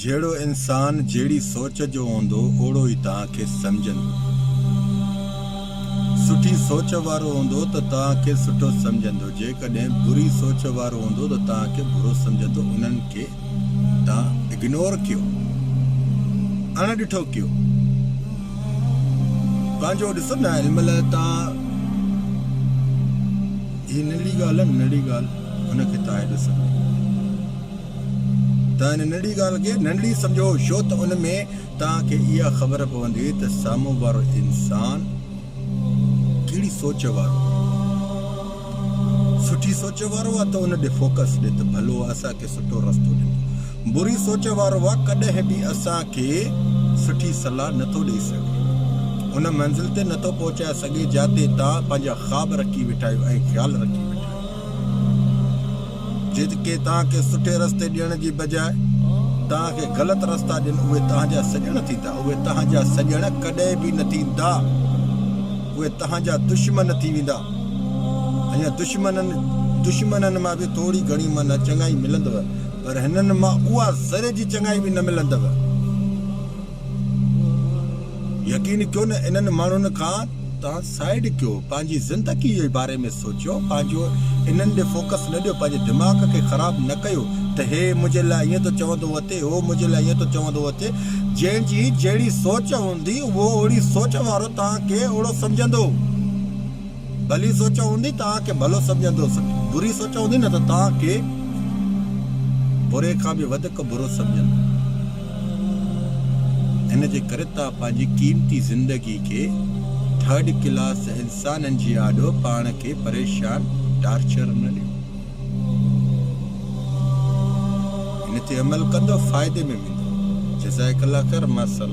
जेड़ो इंसान जेड़ी सोच जो होंदो ओड़ो ही ताके समझंदो। सुठी सोच वारो होंदो तो ताके सुठो समझंदो, जेकॾहिं बुरी सोच वारो होंदो तो ताके बुरो समझंदो। उन्हनि के ता इग्नोर कयो, अणॾिठो कयो। पंहिंजो ॾिसो न हिनमहिल तव्हां ही नंढी ॻाल्हि आहे, नंढी ॻाल्हि हुनखे तव्हां हेॾो सम्झो, तव्हां हिन नंढी ॻाल्हि खे नंढी सम्झो, छो त उन में तव्हांखे इहा ख़बर पवंदी त साम्हूं वारो इंसान कहिड़ी सोच वारो। सुठी सोच वारो आहे त उन ॾे फोकस ॾे त भलो असांखे सुठो रस्तो ॾिनो। बुरी सोच वारो आहे कॾहिं बि असांखे सुठी सलाह नथो ॾेई सघे, उन मंज़िल ते नथो पहुचाए सघे जिते तव्हां पंहिंजा ख़्वाब रखी वेठा आहियो ऐं ख़्याल रखी वेठा आहियो। जेके तव्हांखे सुठे रस्ते ॾियण जी बजाए तव्हांखे ग़लति रस्ता ॾियनि, उहे तव्हांजा सॼण थींदा। उहे तव्हांजा सॼण कॾहिं बि न थींदा, उहे तव्हांजा दुश्मन थी वेंदा। अञा दुश्मननि मां बि थोरी घणी माना चङाई मिलंदव, पर हिननि मां उहा ज़रे जी चङाई बि न मिलंदव। यकीन कयो न, इन्हनि माण्हुनि खां तव्हां साइड कयो, पंहिंजी ज़िंदगी जे बारे में सोचियो, पंहिंजो इन्हनि ॾे फोकस न ॾियो, पंहिंजे दिमाग़ खे ख़राबु न कयो त हे मुंहिंजे लाइ ईअं तो चवंदो अचे, हो मुंहिंजे लाइ ईअं तो चवंदो अचे। जंहिंजी जहिड़ी सोच हूंदी उहो ओड़ी सोच वारो तव्हांखे ओड़ो सम्झंदो। भली सोच हूंदी तव्हांखे भलो सम्झंदो, बुरी सोच हूंदी न त तव्हांखे बुरे खां बि वधीक बुरो सम्झंदो। हिन जे करे तव्हां पंहिंजी क़ीमती ज़िंदगी खे थर्ड क्लास इंसाननि जी आॾो पाण खे परेशान टार्चर न ॾियो। हिन ते अमल कंदो फ़ाइदे में वेंदो। जज़ाकल्लाह ख़ैर। मां